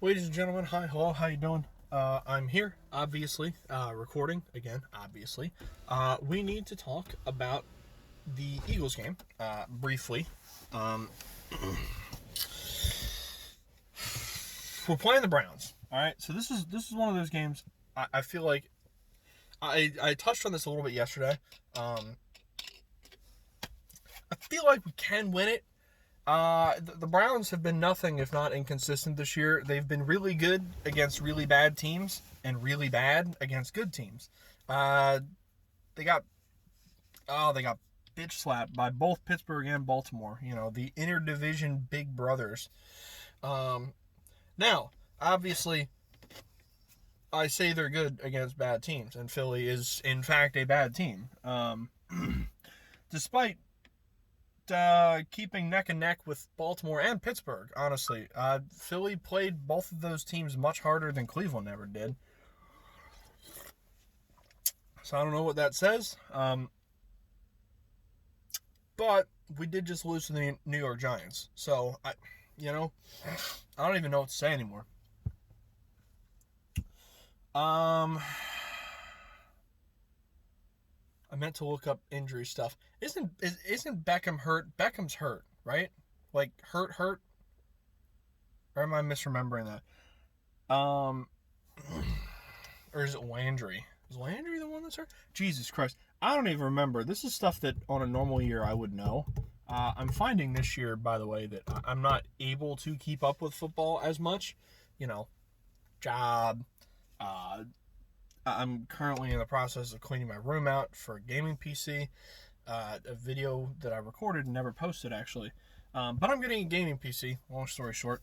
Ladies and gentlemen, hi, hello, how you doing? I'm here, obviously, recording again. Obviously, we need to talk about the Eagles game briefly. Um, we're playing the Browns. All right, so this is one of those games. I feel like I touched on this a little bit yesterday. Um, I feel like we can win it. The Browns have been nothing if not inconsistent this year. They've been really good against really bad teams and really bad against good teams. Uh, they got they got bitch slapped by both Pittsburgh and Baltimore. You know, the interdivision big brothers. Um, Now, obviously, I say they're good against bad teams, and Philly is in fact a bad team. Despite keeping neck and neck with Baltimore and Pittsburgh. Honestly, Philly played both of those teams much harder than Cleveland ever did. So I don't know what that says. But we did just lose to the New York Giants. So you know, I don't even know what to say anymore. Um, I meant to look up injury stuff. Isn't Beckham hurt? Beckham's hurt, right? Like hurt, or am I misremembering that? Or is it Landry? Is Landry the one that's hurt? Jesus Christ. I don't even remember. This is stuff that on a normal year I would know. I'm finding this year, by the way, that I'm not able to keep up with football as much. You know, job. Uh, I'm currently in the process of cleaning my room out for a gaming PC. A video that I recorded and never posted, actually. But I'm getting a gaming PC, long story short.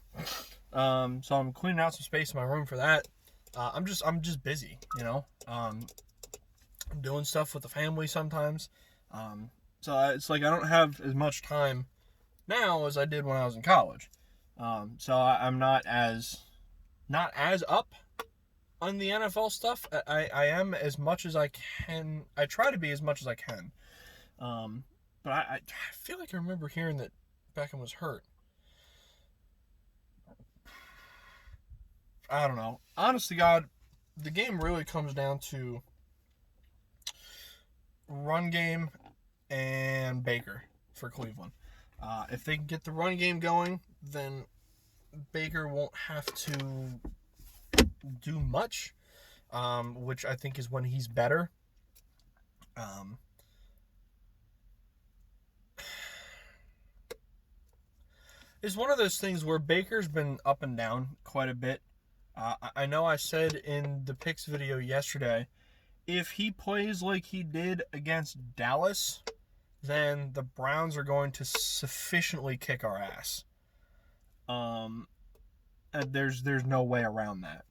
So I'm cleaning out some space in my room for that. I'm just busy, you know. I'm doing stuff with the family sometimes. So it's like I don't have as much time now as I did when I was in college. So I'm not as up on the NFL stuff. I am as much as I can. I try to be as much as I can. But I feel like I remember hearing that Beckham was hurt. I don't know. Honest to God, the game really comes down to run game and Baker for Cleveland. If they can get the run game going, then Baker won't have to do much, which I think is when he's better. Um, it's one of those things where Baker's been up and down quite a bit. I know I said in the picks video yesterday, if he plays like he did against Dallas, then the Browns are going to sufficiently kick our ass. Um, there's no way around that.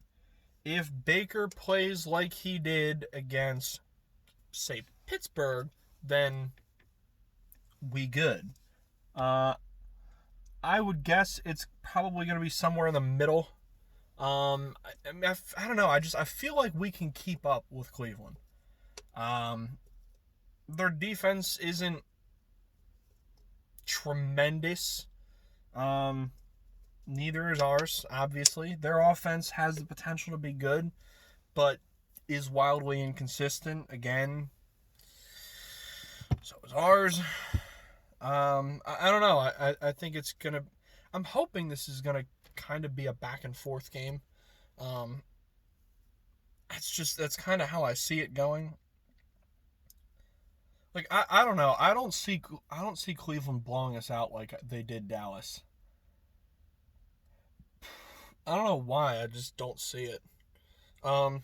If Baker plays like he did against, say, Pittsburgh, then we good. Uh, I would guess it's probably going to be somewhere in the middle. I don't know. I feel like we can keep up with Cleveland. Um, their defense isn't tremendous. Um, Neither is ours. Obviously, their offense has the potential to be good, but is wildly inconsistent. Again, so is ours. I don't know. I think it's gonna. I'm hoping this is gonna kind of be a back and forth game. Um, that's kind of how I see it going. Like I don't know. I don't see Cleveland blowing us out like they did Dallas. I don't know why. I just don't see it. Um,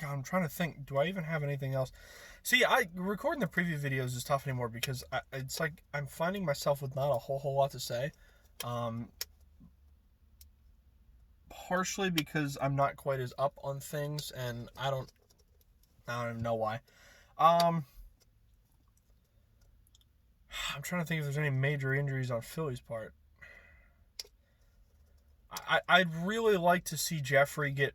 I'm trying to think. Do I even have anything else? See, I recording the preview videos is tough anymore because it's like I'm finding myself with not a whole lot to say. Um, Partially because I'm not quite as up on things, and I don't even know why. Um, I'm trying to think if there's any major injuries on Philly's part. I'd really like to see Jeffrey get.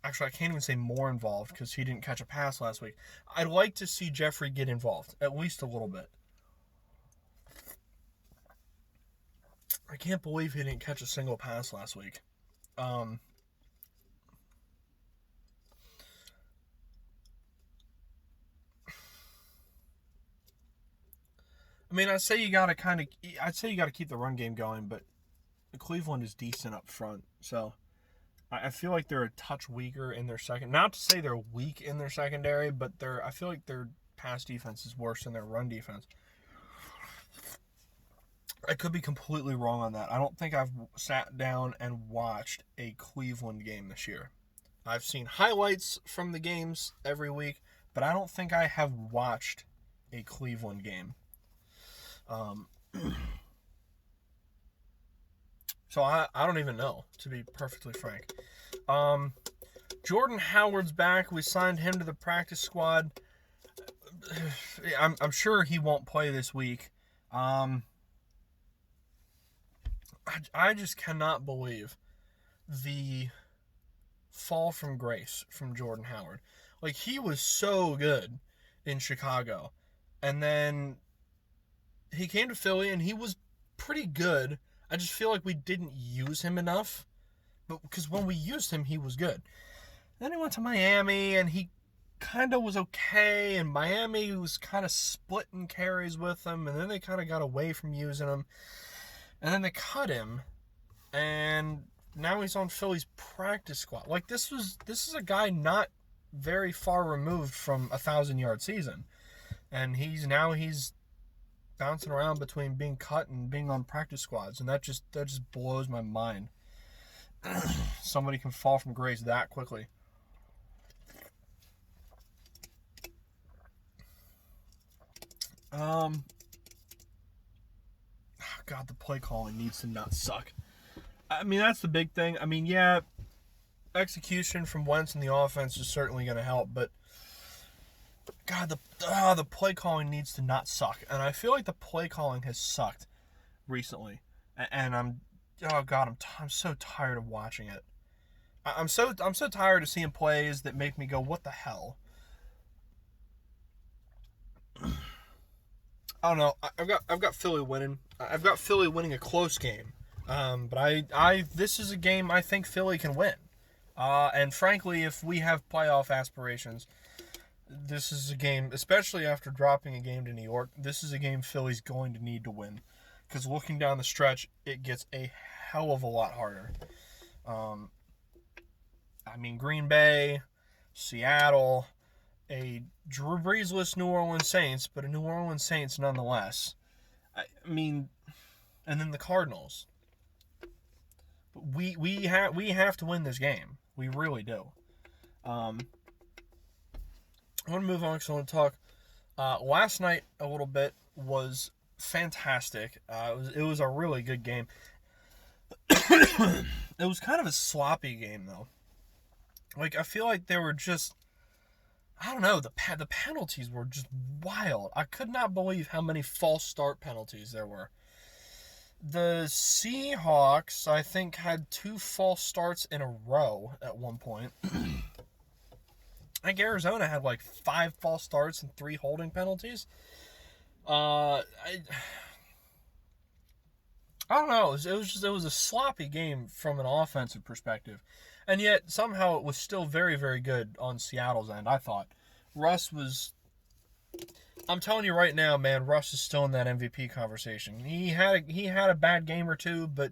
Actually, I can't even say more involved because he didn't catch a pass last week. I'd like to see Jeffrey get involved at least a little bit. I can't believe he didn't catch a single pass last week. I mean, I'd say you got to keep the run game going, but Cleveland is decent up front, so I feel like they're a touch weaker in their second. Not to say they're weak in their secondary, but I feel like their pass defense is worse than their run defense. I could be completely wrong on that. I don't think I've sat down and watched a Cleveland game this year. I've seen highlights from the games every week, but I don't think I have watched a Cleveland game. So I don't even know, to be perfectly frank. Jordan Howard's back. We signed him to the practice squad. I'm sure he won't play this week. I just cannot believe the fall from grace from Jordan Howard. Like, he was so good in Chicago, and then he came to Philly and he was pretty good. I just feel like we didn't use him enough, but because when we used him, he was good. Then he went to Miami and he kind of was okay, and Miami was kind of splitting carries with him, and then they kind of got away from using him, and then they cut him, and now he's on Philly's practice squad. Like, this is a guy not very far removed from a 1,000-yard season, and he's bouncing around between being cut and being on practice squads, and that just blows my mind. Somebody can fall from grace that quickly. God, the play calling needs to not suck. I mean, that's the big thing. I mean, yeah, execution from Wentz in the offense is certainly going to help, but God, the play calling needs to not suck. And I feel like the play calling has sucked recently. And I'm so tired of watching it. I'm so tired of seeing plays that make me go, what the hell? I don't know. I've got Philly winning. I've got Philly winning a close game. But this is a game I think Philly can win. And frankly, if we have playoff aspirations, this is a game, especially after dropping a game to New York, this is a game Philly's going to need to win. Because looking down the stretch, it gets a hell of a lot harder. I mean, Green Bay, Seattle, a Drew Brees-less New Orleans Saints, but a New Orleans Saints nonetheless. I mean, and then the Cardinals. We have to win this game. We really do. I want to move on because I want to talk. Last night a little bit was fantastic. It was a really good game. It was kind of a sloppy game though. Like, I feel like they were just, I don't know, the penalties were just wild. I could not believe how many false start penalties there were. The Seahawks, I think, had 2 false starts in a row at one point. I think Arizona had like 5 false starts and 3 holding penalties. I don't know. It was a sloppy game from an offensive perspective. And yet, somehow, it was still very, very good on Seattle's end, I thought. Russ was... I'm telling you right now, man, Russ is still in that MVP conversation. He had a bad game or two, but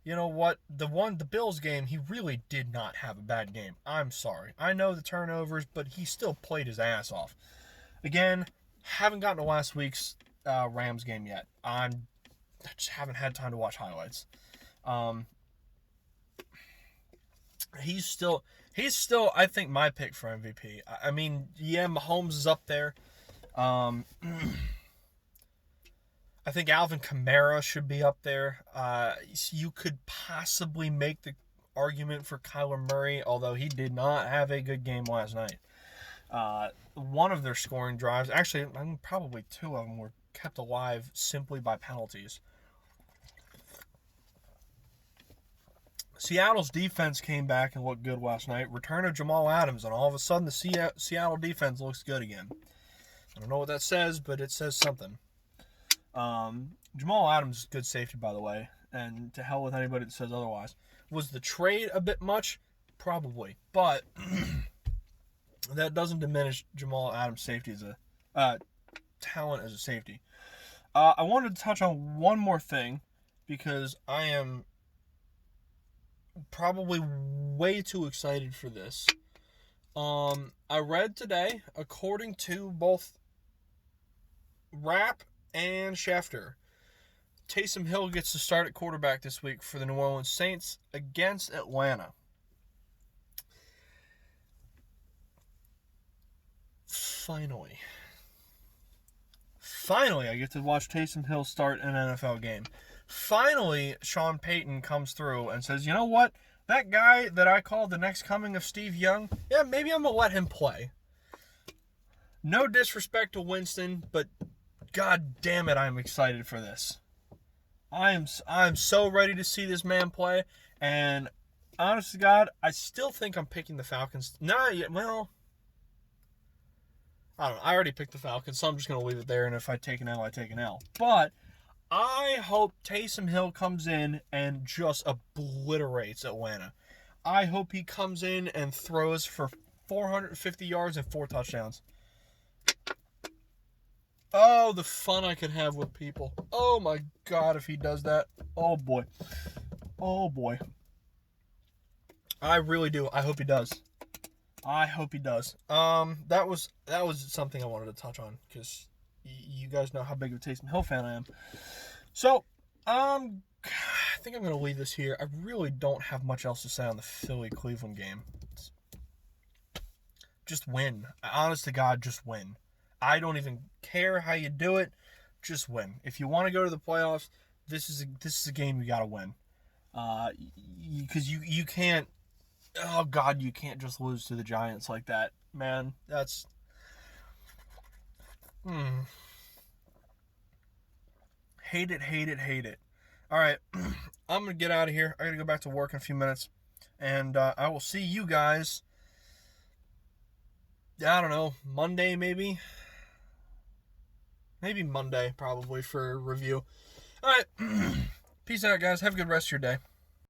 you know what? The Bills game, he really did not have a bad game. I'm sorry. I know the turnovers, but he still played his ass off. Again, haven't gotten to last week's Rams game yet. I just haven't had time to watch highlights. He's still, I think, my pick for MVP. I mean, yeah, Mahomes is up there. I think Alvin Kamara should be up there. You could possibly make the argument for Kyler Murray, although he did not have a good game last night. One of their scoring drives, actually, I mean, probably 2 of them were kept alive simply by penalties. Seattle's defense came back and looked good last night. Return of Jamal Adams, and all of a sudden the Seattle defense looks good again. I don't know what that says, but it says something. Jamal Adams is good safety, by the way. and to hell with anybody that says otherwise. Was the trade a bit much? Probably. But that doesn't diminish Jamal Adams' safety as a talent as a safety. I wanted to touch on one more thing because I am probably way too excited for this. I read today, according to both Rapp and Schefter, Taysom Hill gets to start at quarterback this week for the New Orleans Saints against Atlanta. Finally, I get to watch Taysom Hill start an NFL game. Finally, Sean Payton comes through and says, you know what? That guy that I called the next coming of Steve Young, yeah, maybe I'm going to let him play. No disrespect to Winston, but god damn it, I'm excited for this. I'm so ready to see this man play, and honest to God, I still think I'm picking the Falcons. Not yet, well, I don't know. I already picked the Falcons, so I'm just going to leave it there, and if I take an L, I take an L. But I hope Taysom Hill comes in and just obliterates Atlanta. I hope he comes in and throws for 450 yards and 4 touchdowns. Oh, the fun I could have with people. Oh my God, if he does that. Oh boy. Oh boy. I really do. I hope he does. That was something I wanted to touch on because you guys know how big of a Taysom Hill fan I am. So, I think I'm going to leave this here. I really don't have much else to say on the Philly-Cleveland game. Just win. Honest to God, just win. I don't even care how you do it. Just win. If you want to go to the playoffs, this is a game you got to win. Because you can't. Oh God, you can't just lose to the Giants like that, man. That's. Hate it. All right, I'm gonna get out of here. I gotta go back to work in a few minutes, and I will see you guys. I don't know, Monday maybe. Maybe Monday, probably, for a review. All right. Peace out, guys. Have a good rest of your day.